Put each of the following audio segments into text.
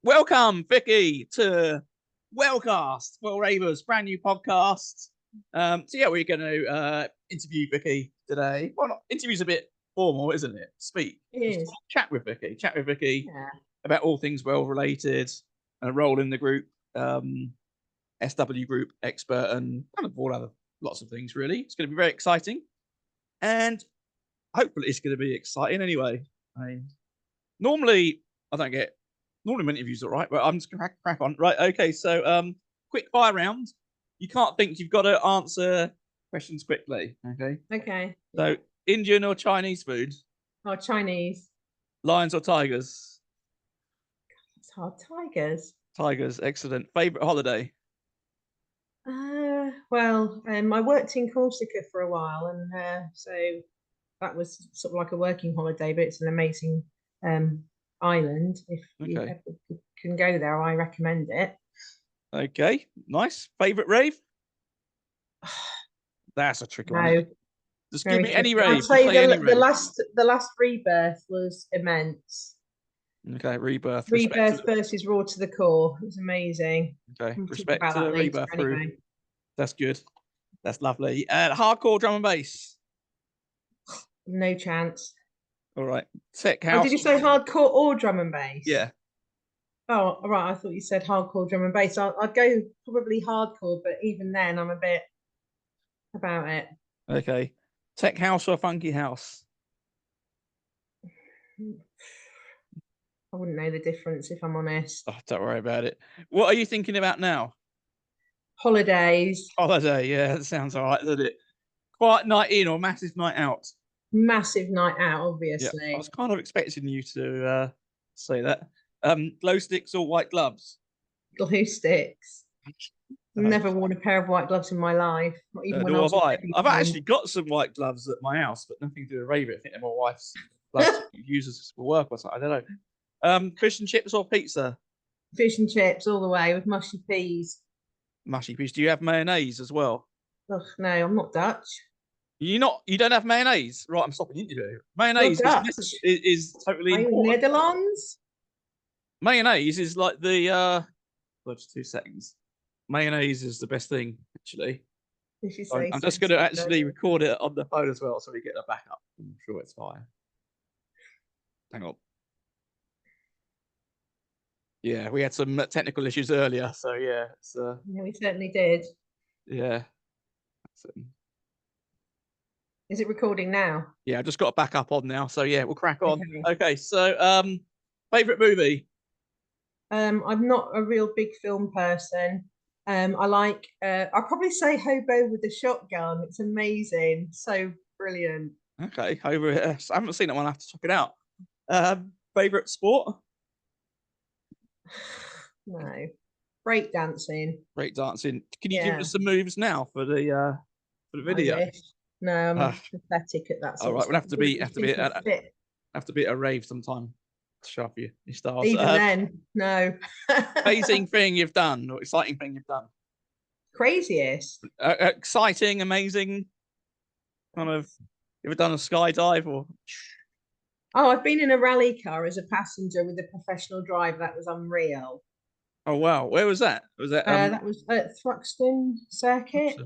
Welcome, Vicky, to Wellcast, Ravers, brand new podcast. We're going to interview Vicky today. Well, not interview's a bit formal, isn't it? Speak. It is. Chat with Vicky. Yeah. About all things well related, and a role in the group, SW group expert, and kind of all other lots of things. Really, it's going to be very exciting, and hopefully, it's going to be exciting anyway. Normally my interviews are right, but I'm just gonna crack on. Right, okay, so quick fire round. You can't think, you've got to answer questions quickly. Okay. So Indian or Chinese food? Oh, Chinese. Lions or tigers? It's hard. Tigers. Tigers, excellent. Favorite holiday? I worked in Corsica for a while, and so that was sort of like a working holiday, but it's an amazing island. If you ever can go there, I recommend it. Okay, nice. Favorite rave? That's a tricky one. Just give me any rave. I'd say the last Rebirth was immense. Okay, Rebirth. Rebirth versus Raw to the Core. It was amazing. Okay, respect to the Rebirth crew. Anyway. That's good. That's lovely. Hardcore drum and bass? No chance. All right. Tech house. Oh, did you say hardcore or drum and bass? Yeah. Oh, all right. I thought you said hardcore drum and bass. I'd go probably hardcore, but even then, I'm a bit about it. Okay. Tech house or funky house? I wouldn't know the difference if I'm honest. Oh, don't worry about it. What are you thinking about now? Holidays. Holiday, yeah, that sounds all right, doesn't it? Quiet night in or massive night out? Massive night out, obviously. Yeah, I was kind of expecting you to say that. Glow sticks or white gloves? Glow sticks. Never worn a pair of white gloves in my life. Not even when I was I've actually got some white gloves at my house, but nothing to do with Raver. I think they're my wife's gloves uses for work or something. I don't know. Fish and chips or pizza? Fish and chips all the way with mushy peas. Mushy peas. Do you have mayonnaise as well? Oh, no, I'm not Dutch. You don't have mayonnaise? Right, I'm stopping the interview. Mayonnaise is totally important. Netherlands? Mayonnaise is like the just 2 seconds. Mayonnaise is the best thing, actually. I'm just going to actually record it on the phone as well, so we get a backup. I'm sure it's fine. Hang on. Yeah, we had some technical issues earlier, so yeah. Yeah, we certainly did. Yeah. Is it recording now? Yeah, I just got a backup on now, so yeah, we'll crack on. Okay, so favorite movie? I'm not a real big film person. I'll probably say Hobo with a Shotgun. It's amazing. So brilliant. Okay, I haven't seen it one. I have to check it out. Favorite sport? No. Breakdancing. Breakdancing. Can you give us some moves now for the video? No, I'm pathetic at that sort of stuff. We'll have to be at a rave sometime. Sharp your stars. Even then, no. Amazing thing you've done, or exciting thing you've done? Craziest. Exciting, amazing. Kind of. You ever done a skydive or? Oh, I've been in a rally car as a passenger with a professional driver. That was unreal. Oh wow! Where was that? Was that? That was at Thruxton Circuit,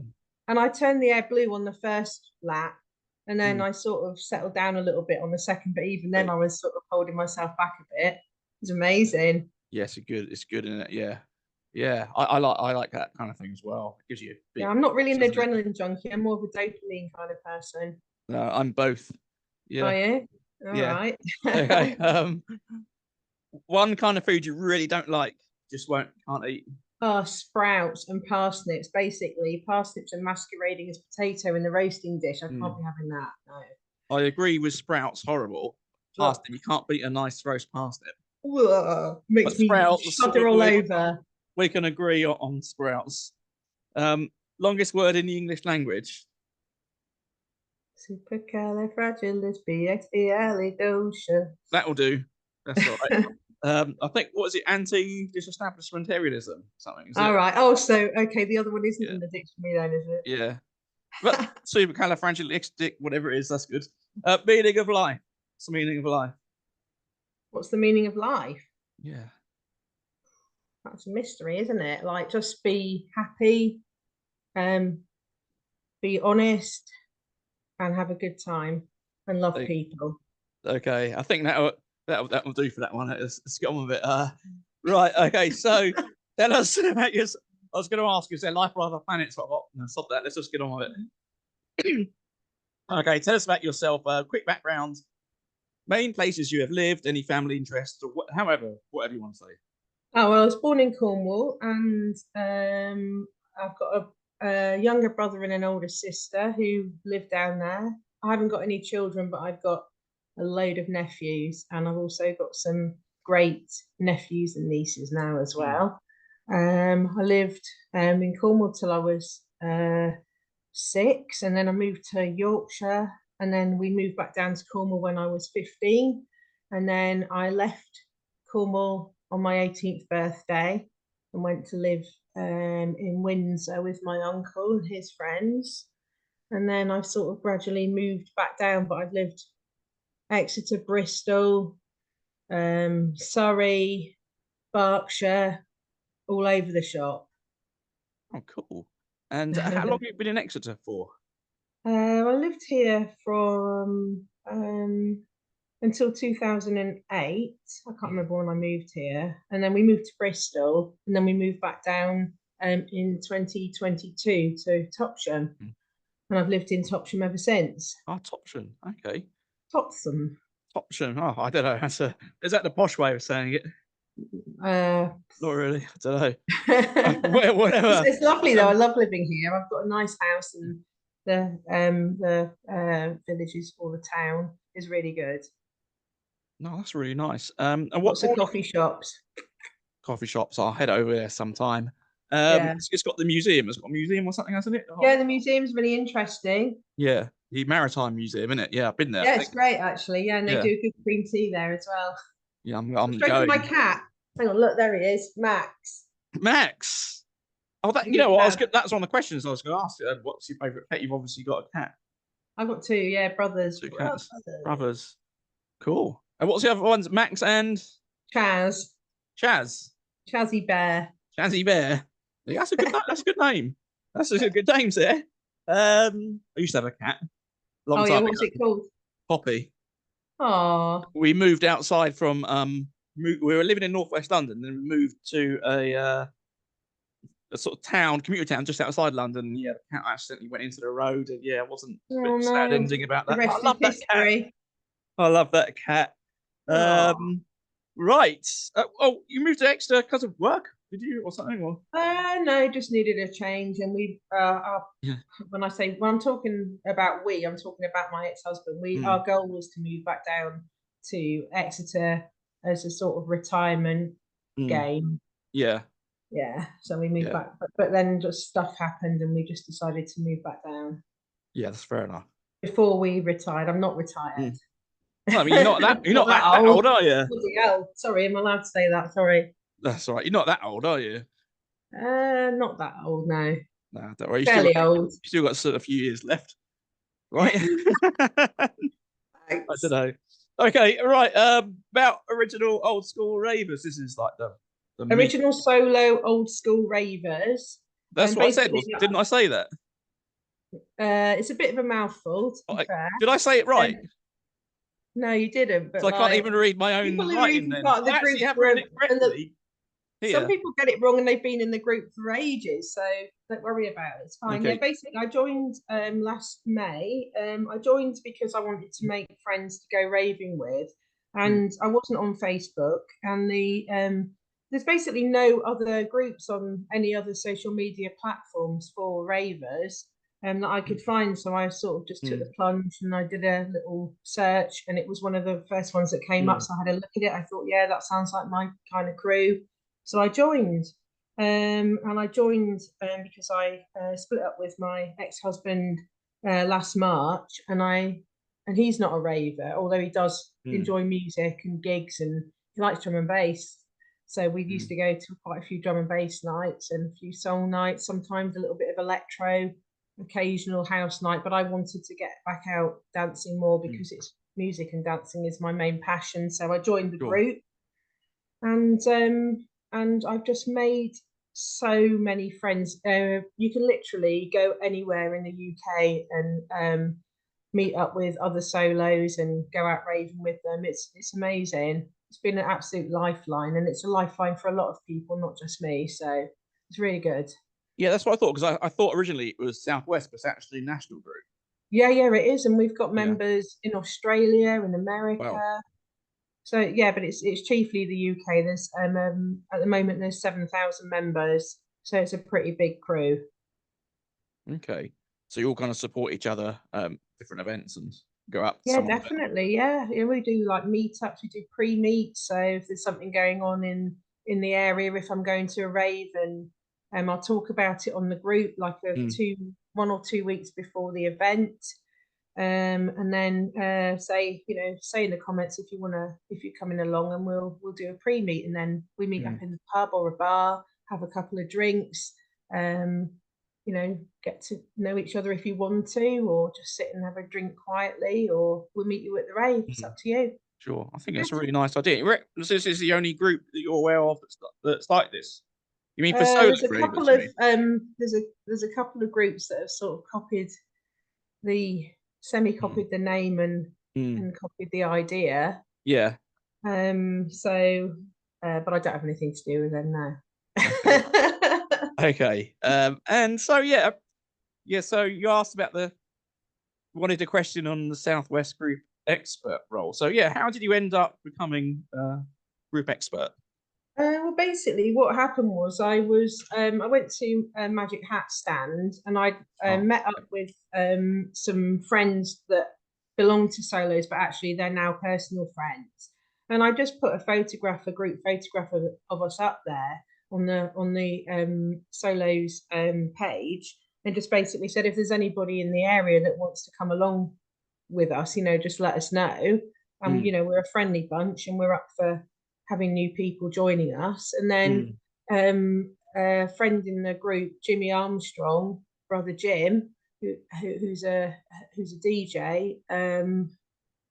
and I turned the air blue on the first lap. And then I sort of settled down a little bit on the second, but even then I was sort of holding myself back a bit. It was amazing. Yes, it's good, isn't it? Yeah. Yeah. I like that kind of thing as well. It gives you I'm not really an adrenaline junkie. I'm more of a dopamine kind of person. No, I'm both. Yeah. Are you? All right. Okay. One kind of food you really don't like, can't eat. Oh, sprouts and parsnips. Basically, parsnips are masquerading as potato in the roasting dish. I can't be having that. No. I agree with sprouts. Horrible. Parsnip. You can't beat a nice roast parsnip. Makes me shudder all over. We can agree on sprouts. Longest word in the English language. Supercalifragilisticexpialidocious. That will do. That's all right. I think, what is it? Anti-disestablishmentarianism, something. All right. Oh, so okay. The other one isn't in the dictionary, then, is it? Yeah. But supercalifragilistic, whatever it is, that's good. Meaning of life. What's the meaning of life? What's the meaning of life? Yeah. That's a mystery, isn't it? Like, just be happy, be honest, and have a good time and love So- people. Okay, I think that will do for that one. Let's get on with it. Right. Okay. So tell us about your. I was going to ask, is there life on other planets? But no, stop that. Let's just get on with it. Okay. Tell us about yourself. Quick background. Main places you have lived. Any family interests, or whatever you want to say. Oh, well, I was born in Cornwall, and I've got a younger brother and an older sister who live down there. I haven't got any children, but I've got a load of nephews, and I've also got some great nephews and nieces now as well. I lived in Cornwall till I was 6, and then I moved to Yorkshire, and then we moved back down to Cornwall when I was 15, and then I left Cornwall on my 18th birthday and went to live in Windsor with my uncle and his friends. And then I've sort of gradually moved back down, but I've lived Exeter, Bristol, Surrey, Berkshire, all over the shop. Oh, cool. And how long have you been in Exeter for? I lived here from until 2008. I can't remember when I moved here. And then we moved to Bristol, and then we moved back down in 2022 to Topsham. And I've lived in Topsham ever since. Oh, Topsham. Okay. Topsham. Topsham. Oh, I don't know. Is that the posh way of saying it? Not really. I don't know. Whatever. It's lovely though. I love living here. I've got a nice house, and the villages or the town is really good. No, that's really nice. And Lots of coffee shops. Coffee shops. I'll head over there sometime. Yeah. It's got the museum. It's got a museum or something, hasn't it? Yeah, the museum's really interesting. Yeah, the Maritime Museum, isn't it? Yeah, I've been there. Yeah, it's great actually. Yeah, and they do good green tea there as well. Yeah, I'm Straight going. to my cat. Hang on, look, there he is, Max. Max. Oh, that's one of the questions I was going to ask. What's your favourite pet? You've obviously got a cat. I've got 2, yeah, brothers. 2 cats. Brothers. Cool. And what's the other ones? Max and Chaz. Chazzy Bear. Chazzy Bear. Yeah, that's a good. That's a good name. That's a good name there. I used to have a cat. Long time what's ago. it called? Poppy. Oh. We moved outside from we were living in northwest London, then we moved to a sort of commuter town just outside London. Yeah, the cat accidentally went into the road, and yeah, it wasn't a bit sad ending about that. I love that cat. I love that cat. Right. You moved to Exeter because of work, did you, or something? Or? No, just needed a change, and we. When I'm talking about I'm talking about my ex-husband. Our goal was to move back down to Exeter as a sort of retirement game. Yeah. Yeah. So we moved back, but then just stuff happened, and we just decided to move back down. Yeah, that's fair enough. Before we retired, I'm not retired. Well, I mean, you're not that old, are you? Hell, sorry, am I allowed to say that? Sorry. That's all right. You're not that old, are you? Not that old, no. Nah, don't worry. Fairly old. You still got a few years left, right? I don't know. Okay, right. About original old school ravers. This is like the original solo old school ravers. That's what I said. Didn't I say that? It's a bit of a mouthful. To be fair. Did I say it right? No, you didn't. But so I can't even read my own writing then. Some people get it wrong, and they've been in the group for ages, so don't worry about it. It's fine. Okay. Yeah, basically, I joined last May. I joined because I wanted to make friends to go raving with, and I wasn't on Facebook. And there's basically no other groups on any other social media platforms for ravers that I could find. So I sort of just took the plunge, and I did a little search, and it was one of the first ones that came up. So I had a look at it. I thought, yeah, that sounds like my kind of crew. So I joined, and I joined because I split up with my ex-husband last March, and he's not a raver, although he does enjoy music and gigs, and he likes drum and bass. So we used to go to quite a few drum and bass nights and a few soul nights, sometimes a little bit of electro, occasional house night. But I wanted to get back out dancing more because it's music and dancing is my main passion. So I joined the group, and and I've just made so many friends. You can literally go anywhere in the UK and meet up with other solos and go out raving with them. It's amazing. It's been an absolute lifeline, and it's a lifeline for a lot of people, not just me. So it's really good. Yeah, that's what I thought, because I thought originally it was Southwest, but it's actually a national group. Yeah, it is, and we've got Yeah. members in Australia and America. Wow. So yeah, but it's chiefly the UK. There's at the moment there's 7,000 members, so it's a pretty big crew. Okay. So you all kind of support each other, different events, and go out to Yeah, some of them. definitely. Yeah, we do like meetups. We do pre-meets. So if there's something going on in the area, if I'm going to a rave, and I'll talk about it on the group like 1 or 2 weeks before the event. And then say in the comments if you're coming along, and we'll do a pre-meet, and then we meet up in the pub or a bar, have a couple of drinks, get to know each other if you want to, or just sit and have a drink quietly, or we'll meet you at the rave. It's up to you. Sure, I think that's a really nice idea. This is the only group that you're aware of that's like this. You mean for solo There's a ravers? couple of there's a couple of groups that have sort of copied the semi-copied the name and copied the idea. Yeah. But I don't have anything to do with them now. Okay. And so so you asked about wanted a question on the Southwest group expert role. So yeah, how did you end up becoming group expert? Well, basically, what happened was I went to a Magic Hat stand, and I met up with some friends that belong to solos, but actually they're now personal friends. And I just put a group photograph of us up there on the solos page, and just basically said if there's anybody in the area that wants to come along with us, just let us know. And we're a friendly bunch, and we're up for having new people joining us. And then a friend in the group, Jimmy Armstrong, brother Jim, who's a DJ,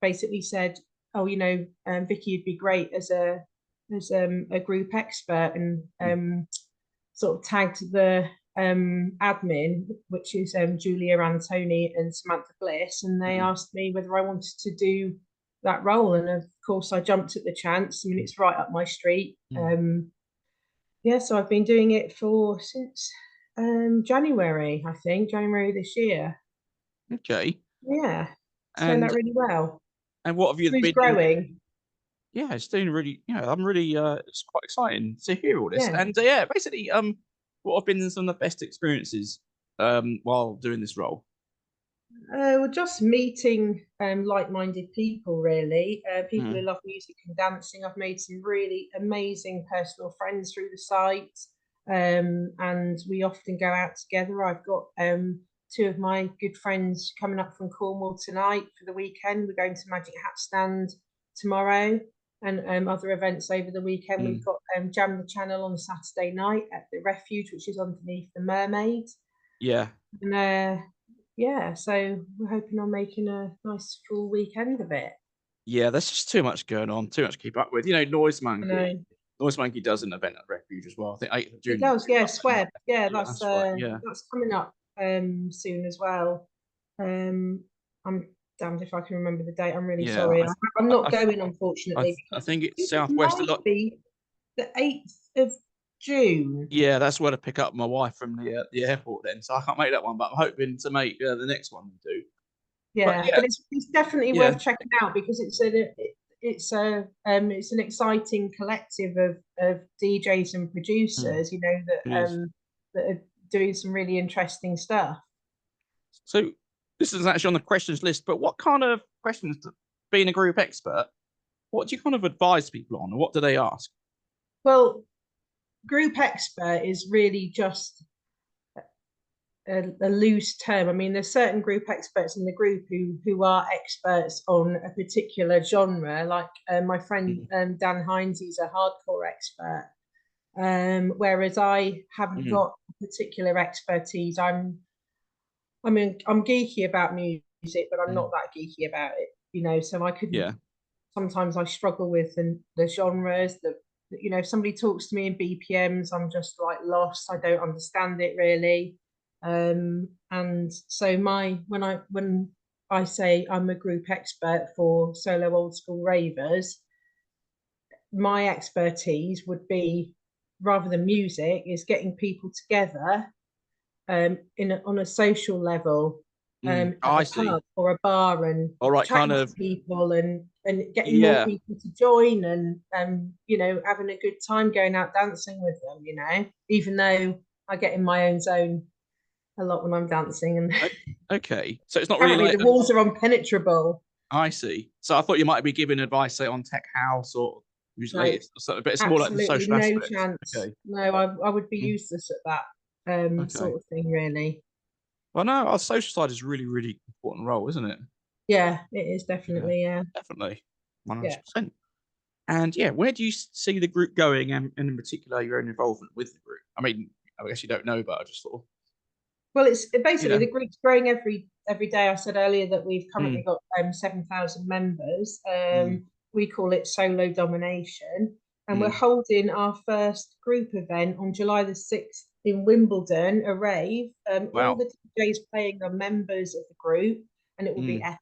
basically said, "Oh, Vicky, you'd be great as a group expert," and sort of tagged the admin, which is Julia Antoni and Samantha Bliss, and they asked me whether I wanted to do that role, and of course I jumped at the chance. I mean, it's right up my street. So I've been doing it since January, I think, January this year. Okay. Yeah, it's turned out really well. And what have you been growing? Yeah, it's doing really. I'm really. It's quite exciting to hear all this. Yeah. And basically, what have been some of the best experiences while doing this role? Well, just meeting like-minded people, really. People who love music and dancing. I've made some really amazing personal friends through the site, and we often go out together. I've got two of my good friends coming up from Cornwall tonight for the weekend. We're going to Magic Hat Stand tomorrow, and other events over the weekend. We've got Jam the Channel on Saturday night at the Refuge, which is underneath the Mermaid. Yeah. And so we're hoping on making a nice full weekend of it. Yeah, there's just too much going on, too much to keep up with. Noise Monkey. Noise Monkey does an event at Refuge as well. I think 8th of June. It does, yeah. Sweb. Yeah, that's coming up soon as well. I'm damned if I can remember the date. I'm really sorry. I'm not going, unfortunately. I think it's Southwest a lot. The 8th of June. Yeah, that's where to pick up my wife from the airport then. So I can't make that one, but I'm hoping to make the next one we do. Yeah, but it's definitely worth checking out, because it's an exciting collective of DJs and producers, that are doing some really interesting stuff. So this is actually on the questions list, but what kind of questions, being a group expert, what do you kind of advise people on, or what do they ask? Well, group expert is really just a loose term. I mean, there's certain group experts in the group who are experts on a particular genre, like my friend Dan Hines, he's a hardcore expert, whereas I haven't got a particular expertise. I'm geeky about music, but I'm not that geeky about it, so I couldn't. Sometimes I struggle with the genres, the you know, if somebody talks to me in BPMs, I'm just like lost. I don't understand it really. And so when I say I'm a group expert for solo old school ravers, my expertise would be, rather than music, is getting people together on a social level, at I the see. pub or a bar, and All right, chatting kind of. to people and getting more Yeah. people to join, and you know, having a good time going out dancing with them, you know, even though I get in my own zone a lot when I'm dancing, and Okay, so it's not really apparently like the walls are impenetrable. I see. So I thought you might be giving advice, say, on tech house or who's No, latest, or something, but it's more like the absolutely social no aspect. chance. Okay. No, I would be Mm, useless at that okay. sort of thing, really. Well, no, our social side is really, really important role, isn't it? Yeah, it is Yeah, definitely. Yeah, definitely, yeah. 100%. And yeah, where do you see the group going, and in particular your own involvement with the group? I mean, I guess you don't know, but I just thought, Well, it's you basically know, the group's growing every day. I said earlier that we've currently mm, got 7,000 members. mm, We call it Solo Domination, and we're mm. holding our first group event on July the 6th in Wimbledon, a rave. All Wow. the DJs playing are members of the group, and it will be Mm,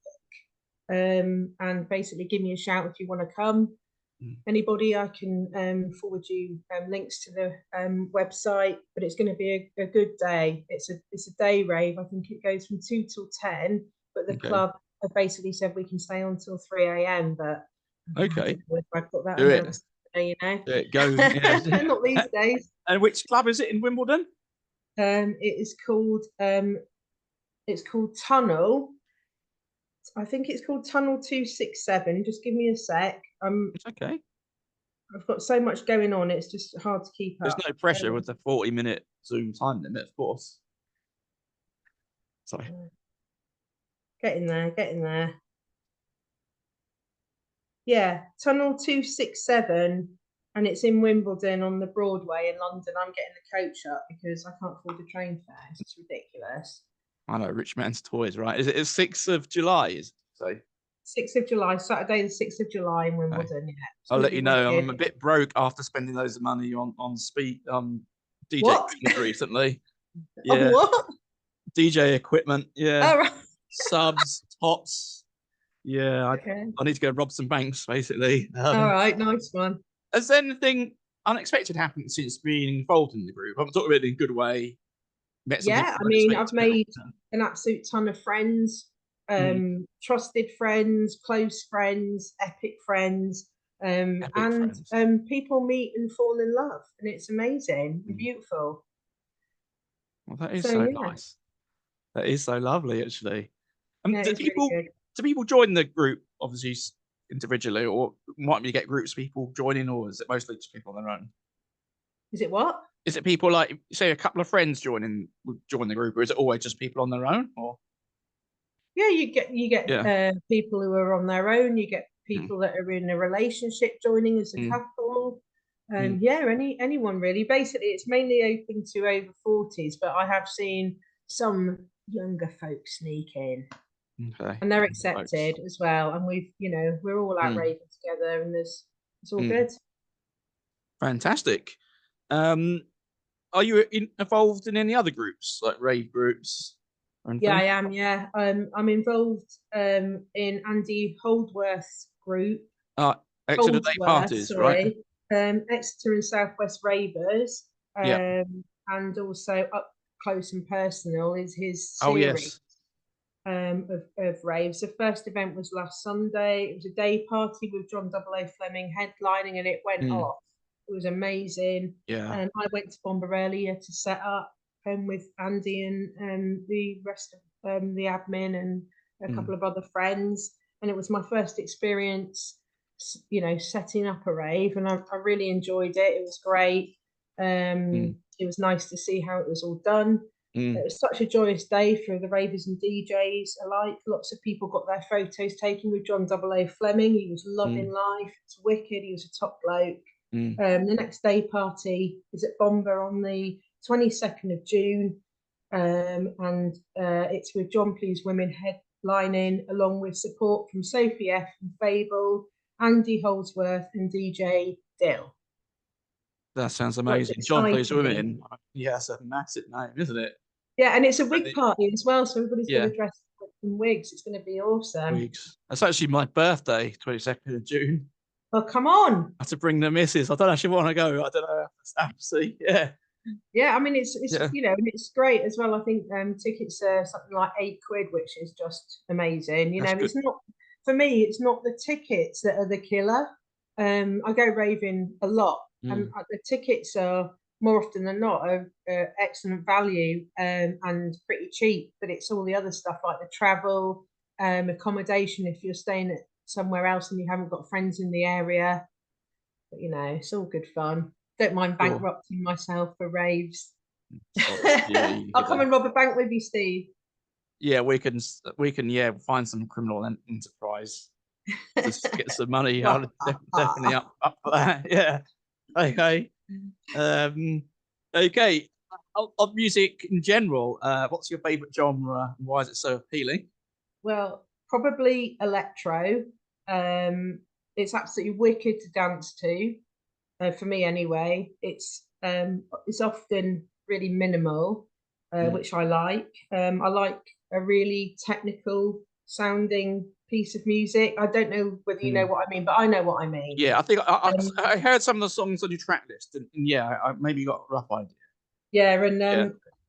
epic. And basically, give me a shout if you want to come. mm. Anybody, I can forward you links to the website, but it's going to be a good day. It's a day rave. I think it goes from 2 till 10, but the Okay. club have basically said we can stay on till 3 a.m. But I Okay. don't know if I put that Do it. announced today, you know. Do it. Go. Yeah. Not these days. And which club is it in Wimbledon? It is called Tunnel. I think it's called Tunnel 267. Just give me a sec. It's okay. I've got so much going on, it's just hard to keep There's up. no pressure with the 40-minute Zoom time limit, of course. Sorry. Getting there. Yeah, Tunnel 267, and it's in Wimbledon on the Broadway in London. I'm getting the coach up because I can't afford the train fare. It's ridiculous. I know, rich man's toys, right? Is it 6th of July? Is so? 6th of July, Saturday the 6th of July in Okay. Wimbledon. Yeah, it's I'll going to let be you know. I'm wicked. a bit broke after spending loads of money on DJ What? equipment recently. On Yeah, what? DJ equipment. Yeah, All right. subs, tops. Yeah, Okay. I need to go rob some banks, basically. All right. Nice one. Has anything unexpected happened since being involved in the group? I'm talking about it in a good way. Met some people Yeah, I you weren't mean, I've expecting. made an absolute ton of friends, Mm, trusted friends, close friends, epic friends, epic and friends. people meet and fall in love, and it's amazing and Mm. beautiful. Well, that is So so yeah, nice. That is so lovely, actually. yeah, Do it's really people good. do people join the group obviously individually, or might you get groups of people joining, or is it mostly just people on their own? Is it what? Is it people like say a couple of friends join the group, or is it always just people on their own? Or Yeah, you get yeah, people who are on their own. You get mm, people that are in a relationship joining as a mm, couple. mm. Yeah, anyone really. Basically, it's mainly open to over 40s, but I have seen some younger folks sneak in, Okay, and they're folks. accepted as well. And we're all out Mm, raving together, and it's all mm. good. Fantastic. Um, are you involved in any other groups like rave groups or Yeah, anything? I am. Yeah, I'm involved in Andy Holdworth's group. Uh, Exeter Day Holdsworth, parties, right? sorry, Exeter and Southwest Ravers, Yeah. and also Up Close and Personal is his Oh series yes. of raves. The first event was last Sunday. It was a day party with John Double O Fleming headlining, and it went Mm, off. It was amazing. yeah. I went to Bomber earlier to set up with Andy and the rest of the admin and a Mm, couple of other friends, and it was my first experience, you know, setting up a rave, and I really enjoyed it. It was great. mm, It was nice to see how it was all done. mm, It was such a joyous day for the ravers and DJs alike. Lots of people got their photos taken with John Double O Fleming. He was loving mm, life. It's wicked. He was a top bloke. mm, The next day party is at Bomber on the 22nd of June. And it's with John Please Women headlining, along with support from Sophie F. and Fable, Andy Holdsworth, and DJ Dill. That sounds What's amazing. John plays exciting. women. Yeah, that's a massive name, isn't it? Yeah, and it's a wig Really? party as well, so everybody's going Yeah, to dress up in wigs. It's going to be awesome. weeks. That's actually my birthday, 22nd of June. Oh, come on. I have to bring the missus. I don't actually want to go. I don't know. Absolutely. Yeah. Yeah, I mean it's Yeah. and it's great as well. I think tickets are something like £8, which is just amazing. That's good. It's not for me. It's not the tickets that are the killer. I go raving a lot, and the tickets are more often than not are excellent value and pretty cheap. But it's all the other stuff like the travel, accommodation if you're staying at somewhere else and you haven't got friends in the area. But it's all good fun. Don't mind Sure. bankrupting myself for raves. Yeah, I'll come and rob a bank with you, Steve. Yeah, we can find some criminal enterprise to get some money. I'm definitely up for that. Yeah. Okay. Okay. Of music in general, what's your favorite genre and why is it so appealing? Well, probably electro. It's absolutely wicked to dance to. For me anyway. It's often really minimal, which I like. I like a really technical sounding piece of music. I don't know whether you know what I mean, but I know what I mean. Yeah, I think I heard some of the songs on your track list, and yeah, I maybe got a rough idea. Yeah,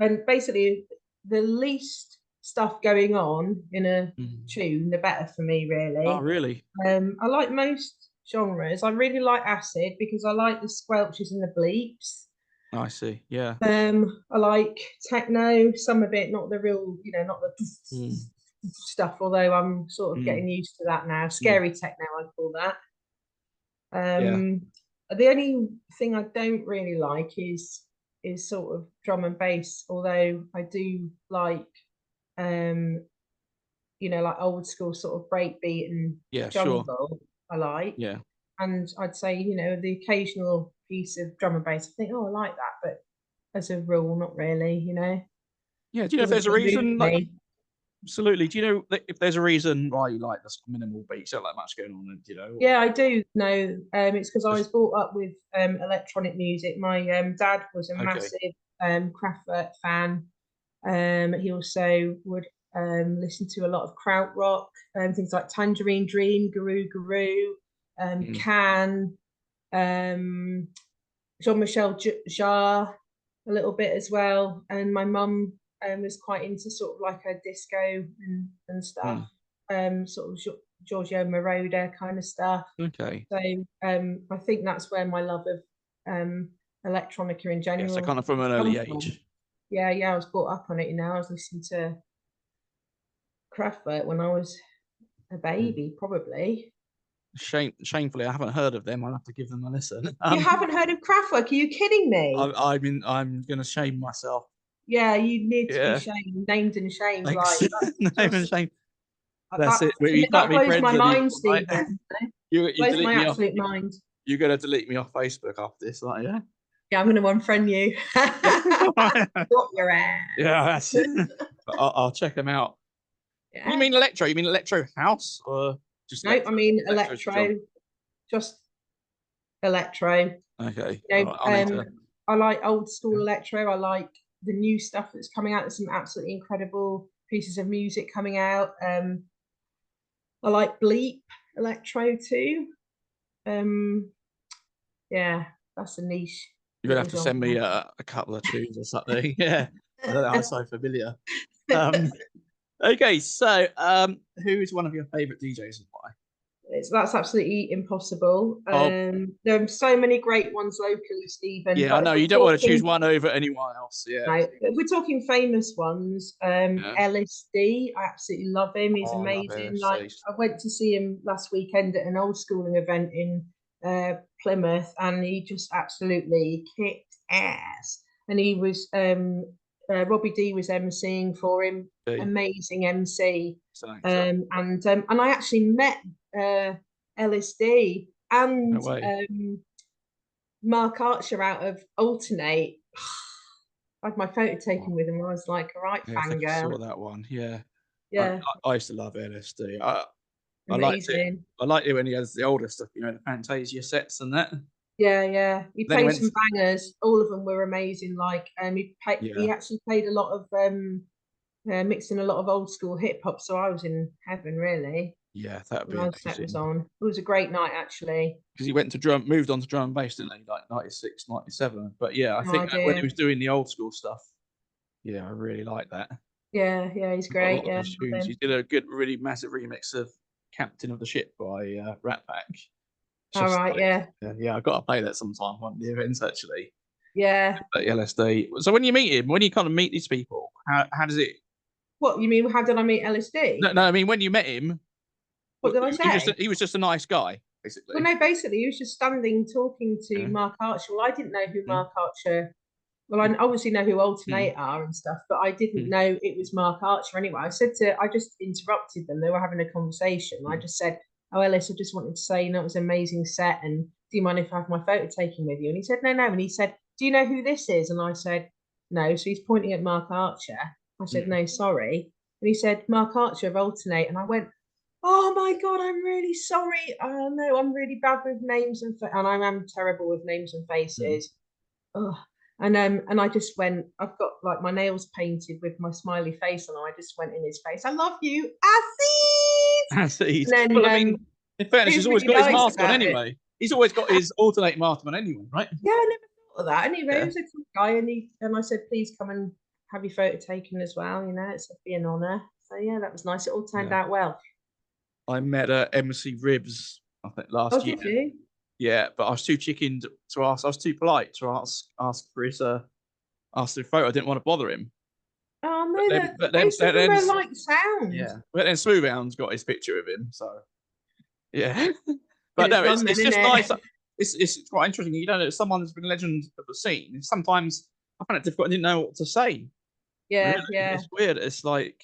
and basically the least stuff going on in a tune, the better for me, really. Oh, really? I like most genres. I really like acid because I like the squelches and the bleeps. Oh, I see. Yeah. I like techno, some of it, not the real, not the stuff, although I'm sort of getting used to that now. Scary techno, I call that. The only thing I don't really like is sort of drum and bass, although I do like like old school sort of breakbeat and jungle. Sure. I like. Yeah. And I'd say, the occasional piece of drum and bass, I think, oh, I like that, but as a rule, not really, Yeah. Do you know if there's a Doesn't move reason? me. Absolutely. Do you know if there's a reason why you like this minimal beats? Don't like much going on, Or... Yeah, I do know. It's because I was brought up with electronic music. My dad was a massive Kraftwerk fan. He also would listen to a lot of krautrock, things like Tangerine Dream, Guru Guru, Can, Jean-Michel Jarre, a little bit as well. And my mum was quite into sort of like a disco and stuff, sort of Giorgio Moroder kind of stuff. Okay. So I think that's where my love of electronica in general. Yeah, so kind of from an early age. Yeah, I was brought up on it. I was listening to Kraftwerk when I was a baby, probably. Shamefully, I haven't heard of them. I'll have to give them a listen. You haven't heard of Kraftwerk? Are you kidding me? I'm going to shame myself. Yeah, you need to be shamed, named and shamed. Thanks. Like named and shamed. That's it. That blows my mind, Stephen. You blows my absolute mind. You're going to delete me off Facebook after this, like, yeah? Yeah, I'm going to unfriend you. Got your ass. Yeah, that's it. I'll check them out. Yeah. You mean electro? You mean electro house or just? No, I mean electro. Just electro. Okay. I like old school electro. I like the new stuff that's coming out. There's some absolutely incredible pieces of music coming out. I like bleep electro too. Yeah, that's a niche. You're gonna have to send me a couple of tunes or something. Yeah, I don't know. I'm so familiar. Okay, so who's one of your favorite DJs and why? That's absolutely impossible. There are so many great ones locally, Stephen. Yeah, I know you don't want to choose one over anyone else. Yeah, no, if we're talking famous ones. LSD, I absolutely love him. He's amazing. Like I went to see him last weekend at an old schooling event in Plymouth, and he just absolutely kicked ass. And he was Robbie D was emceeing for him. Amazing MC. And I actually met LSD and Mark Archer out of Alternate. I had my photo taken with him. I was like, all right, fangirl. I saw that one. Yeah. I used to love LSD. I liked it. I liked it when he has the older stuff, the Fantasia sets and that. Yeah. He Then he played went. some bangers. All of them were amazing. Like, he Yeah, actually played a lot of mixing a lot of old school hip hop. So I was in heaven, really. yeah, that would When be our set was amazing. on, it was a great night, actually. Because he moved on to drum and bass, didn't he? Like 96, 97. But yeah, I No think that when he idea. was doing the old school stuff, yeah, I really like that. Yeah, he's I've got a great. lot of Yeah, his tunes. He did a good, really massive remix of "Captain of the Ship" by Rat Pack. all Just right. like, Yeah, yeah, I've got to play that sometime. One of the events actually yeah. at LSD. So when you meet him, when you kind of meet these people, how does it? What you mean? How did I meet LSD? No, I mean when you met him, What did I say? he was just a nice guy, Well, basically. no. Basically, he was just standing talking to Yeah. Mark Archer. Well, I didn't know who Mm, Mark Archer. Well, I obviously know who mm, Alternate are and stuff, but I didn't mm, know it was Mark Archer anyway. I just interrupted them. They were having a conversation. I just said, "Oh, Ellis, I just wanted to say, it was an amazing set, and do you mind if I have my photo taken with you?" And he said, "No, no." And he said, "Do you know who this is?" And I said, "No." So he's pointing at Mark Archer. I said, mm, "No, sorry." And he said, "Mark Archer of Alternate." And I went, "Oh my God, I'm really sorry. Oh no, I'm really bad with names and I am terrible with names and mm. faces." Oh, and I just went. I've got like my nails painted with my smiley face, and I just went in his face. I love you, acid. I see. And then Well, I mean, in fairness, he he's was always really got his nice mask on about it. anyway. He's always got his alternate mask on anyway, right? Yeah, I never thought of that. Anyway, he Yeah, was a cool guy, and I said, "Please come and have your photo taken as well. It's be an honour." So yeah, that was nice. It all turned yeah. out well. I met MC Ribs, I think, Oh, last year. did you? Yeah, but I was too chickened to ask. I was too polite to ask for his ask the photo. I didn't want to bother him. Oh no, most of But them then are like sound. yeah, but then Smoothhound's got his picture of him. So yeah, but Bit of no, fun then, it's isn't just nice. it? It's quite interesting. You don't know someone's been a legend of the scene. Sometimes I find it difficult. I didn't know what to say. Really, Yeah, yeah, it's weird. It's like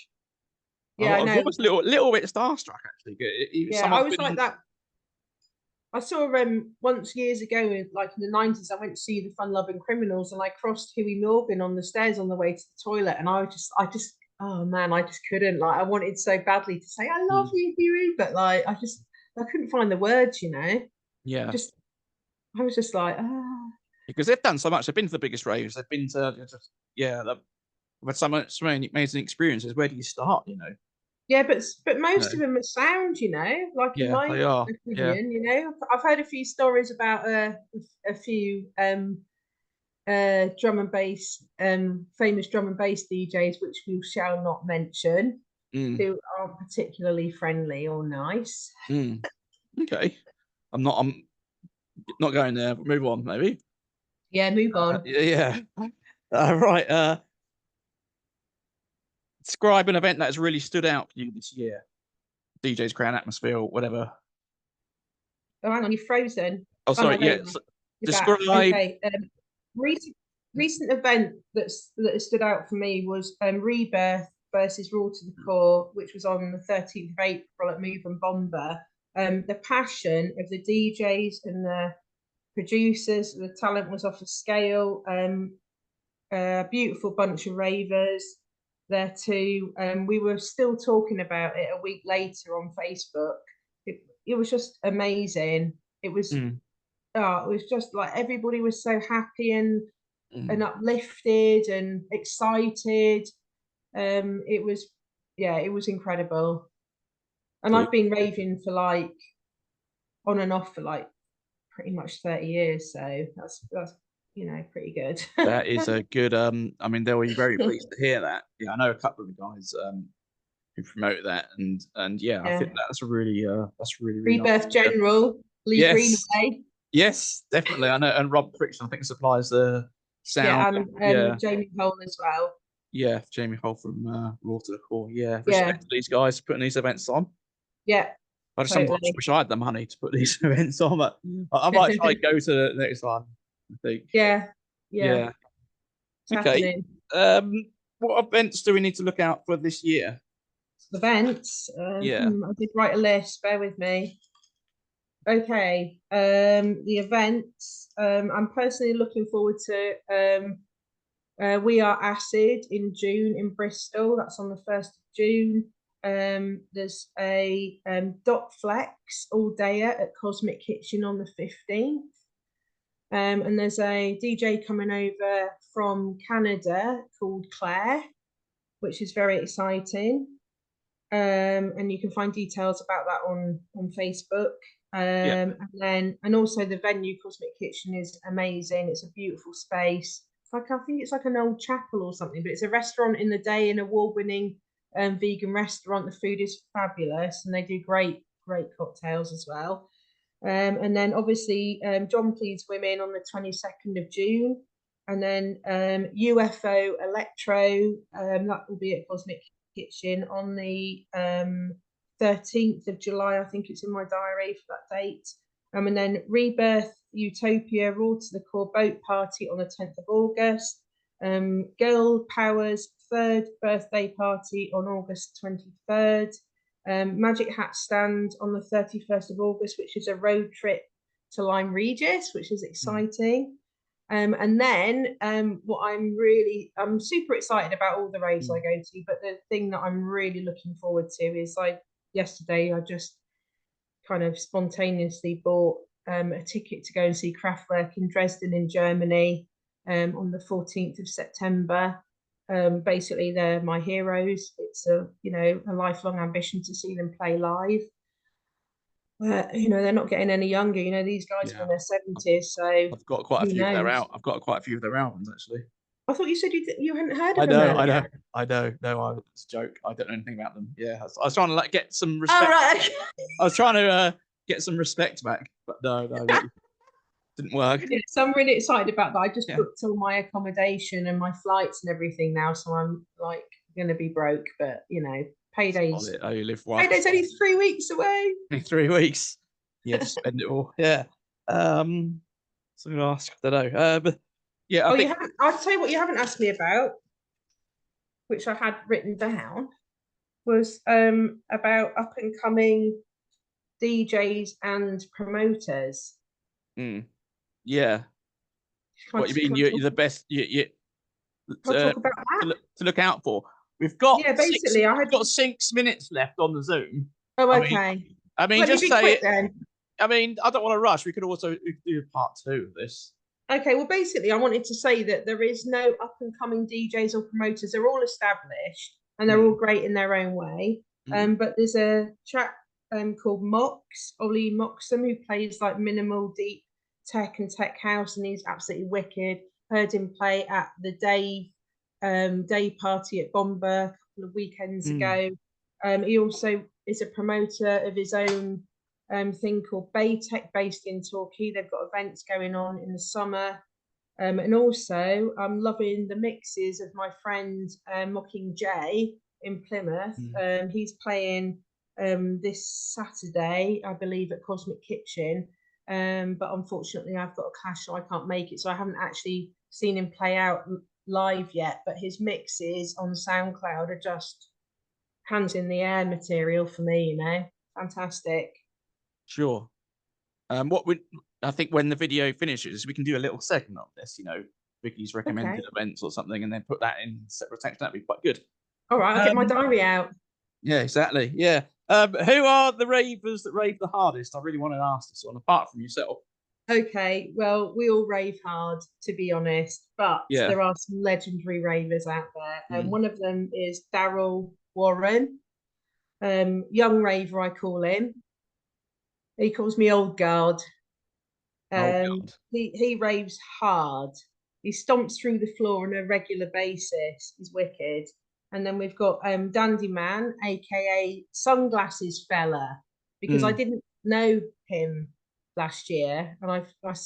yeah. I I was know. almost a little bit starstruck actually. Yeah, I Someone's was like been that. I saw once years ago, like in the 90s, I went to see the Fun Loving Criminals, and I crossed Huey Morgan on the stairs on the way to the toilet, and oh man, I just couldn't. Like, I wanted so badly to say I love mm, you, Huey, but like, I couldn't find the words. yeah. Just I was just like, ah. Because they've done so much. They've been to the biggest raves. They've been to yeah. They've had so many amazing experiences. Where do you start? Yeah, but You most know? of them are sound. Like in Yeah, my they are. Yeah. opinion, I've heard a few stories about a few drum and bass, famous drum and bass DJs, which we shall not mention, Mm, who aren't particularly friendly or nice. mm. Okay. I'm not going there. Move on, maybe. Yeah, move on. Yeah. Right. Describe an event that has really stood out for you this year. DJ's Crown Atmosphere, whatever. Oh, hang on, you're frozen. Oh, Oh no, sorry. there Yeah. you are. You're back. Describe. Okay. Recent event that has stood out for me was Rebirth versus Raw to the Core, which was on the 13th of April at Move and Bomber. The passion of the DJs and the producers, the talent was off a scale. A beautiful bunch of ravers there too. We were still talking about it a week later on Facebook. It was just amazing. It was Mm, it was just like everybody was so happy and mm. uplifted and excited. It was it was incredible. And Good. I've been raving for like on and off for like pretty much 30 years, so that's pretty good. That is a good. I mean, they'll be very pleased to hear that. Yeah, I know a couple of the guys who promote that, and yeah, I think Yeah. that's really nice. Rebirth General, Lee Yes, Greenaway. yes, definitely. I know, and Rob Friction, I think, supplies the sound. Yeah, Yeah, and Jamie Cole as well. yeah. Jamie Hall from Raw to the Core. Yeah, Yeah, respect to these guys putting these events on. yeah, I just sometimes totally. wish I had the money to put these events on, but I might try and go to the next one. I think. Yeah, yeah, Yeah. it's Okay. happening. Um, what events do we need to look out for this year? Events. Yeah. I did write a list. Bear with me. Okay. The events. I'm personally looking forward to. We Are Acid in June in Bristol. That's on the 1st of June. There's a Dot Flex all day at Cosmic Kitchen on the 15th. And there's a DJ coming over from Canada called Claire, which is very exciting. And you can find details about that on Facebook. And also the venue Cosmic Kitchen is amazing. It's a beautiful space. It's like, I think it's like an old chapel or something, but it's a restaurant in the day, an award-winning vegan restaurant. The food is fabulous, and they do great cocktails as well. And then obviously John Pleads Women on the 22nd of June, and then UFO Electro, that will be at Cosmic Kitchen on the 13th of July. I think it's in my diary for that date. And then Rebirth Utopia Raw to the Core Boat Party on the 10th of August. Girl Power's 3rd birthday party on August 23rd. Magic Hat Stand on the 31st of August, which is a road trip to Lyme Regis, which is exciting. And then what I'm super excited about all the raves I go to, but the thing that I'm really looking forward to is, like, yesterday I just kind of spontaneously bought a ticket to go and see Kraftwerk in Dresden in Germany on the 14th of September. Basically, they're my heroes. It's a lifelong ambition to see them play live. They're not getting any younger. These guys are in their 70s. So I've got quite a few of their out. I've got quite a few of their albums, actually. I thought you said you hadn't heard of them. I know. No, it's a joke. I don't know anything about them. Yeah, I was trying to get some respect. Oh, right. I was trying to get some respect back, but no, didn't work. Yeah, so I'm really excited about that. I just booked all my accommodation and my flights and everything now, so I'm like going to be broke. But payday's payday's only 3 weeks away. 3 weeks. Yeah, just spend it all. Yeah. So I'm gonna ask. I don't know. But yeah, I'll tell you what you haven't asked me about, which I had written down, was about up and coming DJs and promoters. Yeah. What you mean? You're the best. Talk about that? To look out for. We've got basically I've got 6 minutes left on the Zoom. Oh, okay. I mean, Let just me be say quick it. Then. I mean, I don't want to rush. We could do part 2 of this. Okay, well, basically, I wanted to say that there is no up-and-coming DJs or promoters. They're all established, and they're all great in their own way. But there's a chap called Ollie Moxham, who plays like minimal, deep tech and tech house, and he's absolutely wicked. Heard him play at the day party at Bomber a couple of weekends ago. He also is a promoter of his own thing called Baytech, based in Torquay. They've got events going on in the summer. And also, I'm loving the mixes of my friend Mocking Jay in Plymouth. He's playing this Saturday, I believe, at Cosmic Kitchen. But unfortunately, I've got a clash, so I can't make it. So I haven't actually seen him play out live yet. But his mixes on SoundCloud are just hands in the air material for me. Fantastic. Sure. I think when the video finishes, we can do a little segment of this. Vicky's recommended events or something, and then put that in separate section. That'd be quite good. All right, I'll get my diary out. Yeah, exactly. Yeah. Who are the ravers that rave the hardest? I really want to ask this one, apart from yourself. Okay, well, we all rave hard, to be honest, but there are some legendary ravers out there. And one of them is Daryl Warren, young raver, I call him. He calls me old guard. He raves hard. He stomps through the floor on a regular basis. He's wicked. And then we've got Dandy Man, aka Sunglasses Fella, because I didn't know him last year, and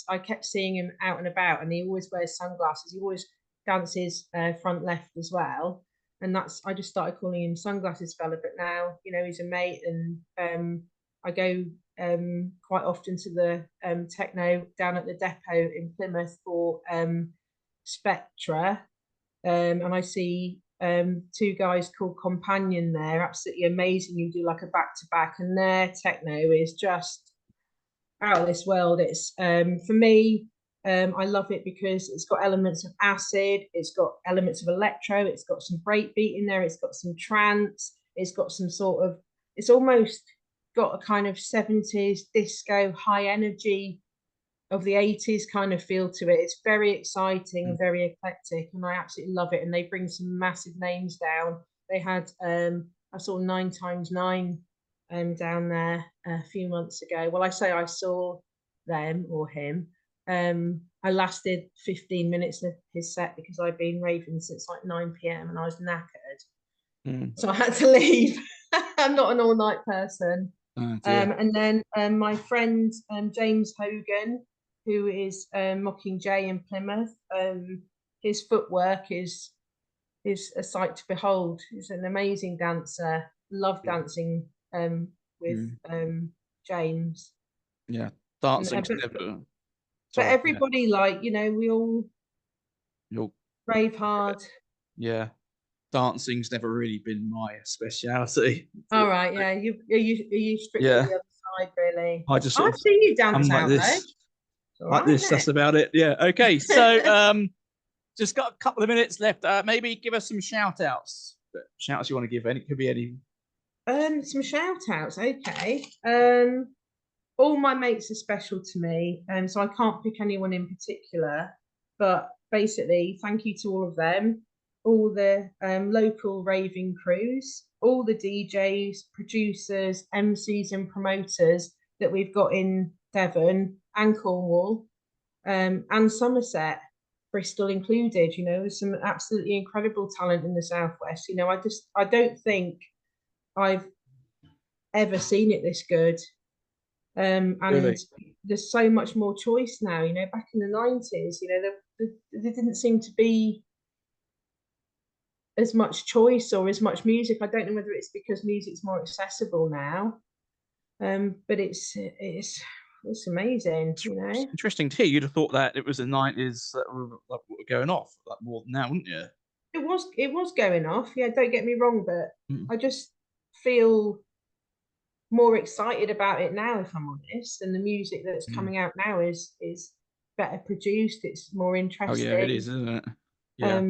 I kept seeing him out and about, and he always wears sunglasses. He always dances front left as well, and I just started calling him Sunglasses Fella. But now he's a mate, and I go quite often to the techno down at the depot in Plymouth for Spectra, and I see 2 guys called Companion there, absolutely amazing. You do like a back-to-back, and their techno is just out of this world. It's for me, I love it because it's got elements of acid, it's got elements of electro, it's got some breakbeat in there, it's got some trance, it's got some sort of, it's almost got a kind of 70s disco high energy the 80s kind of feel to it. It's very exciting and very eclectic, and I absolutely love it. And they bring some massive names down. They had I saw 9x9 down there a few months ago. Well, I say I saw them or him. I lasted 15 minutes of his set because I'd been raving since like 9 p.m. and I was knackered. So I had to leave. I'm not an all-night person. And then my friend James Hogan, who is Mockingjay in Plymouth, his footwork is a sight to behold. He's an amazing dancer. Love dancing with James. Yeah, dancing. But everybody, like, we all rave hard. Yeah, dancing's never really been my speciality. All right, yeah. Are you strictly the other side, really? I just I've seen you dance out this. though. Like this, that's about it. Yeah. Okay. So just got a couple of minutes left. Maybe give us some shout outs. Shout outs you want to give? Any could be any. Some shout outs, okay. All my mates are special to me, so I can't pick anyone in particular. But basically, thank you to all of them, all the local raving crews, all the DJs, producers, MCs, and promoters that we've got in Devon and Cornwall, and Somerset, Bristol included. There's some absolutely incredible talent in the Southwest. I don't think I've ever seen it this good. And really? There's so much more choice now. Back in the 90s, there didn't seem to be as much choice or as much music. I don't know whether it's because music's more accessible now, but it's amazing. It's interesting to hear. You'd have thought that it was the 90s that were going off like more than now, wouldn't you? It was going off. Yeah, don't get me wrong, but I just feel more excited about it now, if I'm honest. And the music that's coming out now is better produced. It's more interesting. Oh yeah, it is, isn't it? Yeah.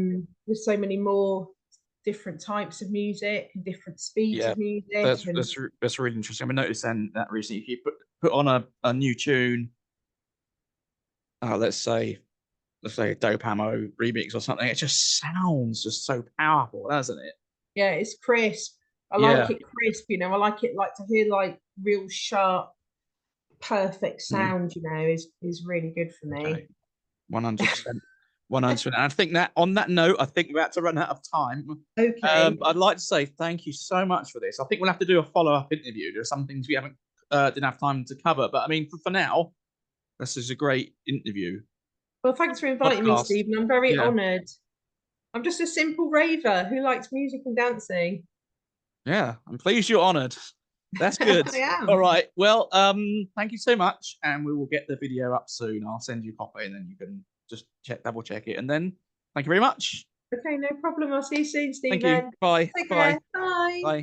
There's so many more different types of music and different speeds of music. That's really interesting. I've been noticing that recently. If you put on a new tune, let's say a Dope Ammo remix or something, it just sounds just so powerful, doesn't it? Yeah, it's crisp. I like it crisp, I like it to hear like real sharp, perfect sound, is really good for me. 100%. 100%. And I think that on that note, I think we're about to run out of time. Okay. I'd like to say thank you so much for this. I think we'll have to do a follow-up interview. There are some things we didn't have time to cover, but I mean, for now, this is a great interview. Well, thanks for inviting me, Stephen. I'm very honoured. I'm just a simple raver who likes music and dancing. Yeah, I'm pleased you're honoured. That's good. I am. All right. Well, thank you so much, and we will get the video up soon. I'll send you a copy, and then you can just double check it, and then thank you very much. Okay, no problem. I'll see you soon, Stephen. Thank you. Bye. Take Bye. care. Bye. Bye.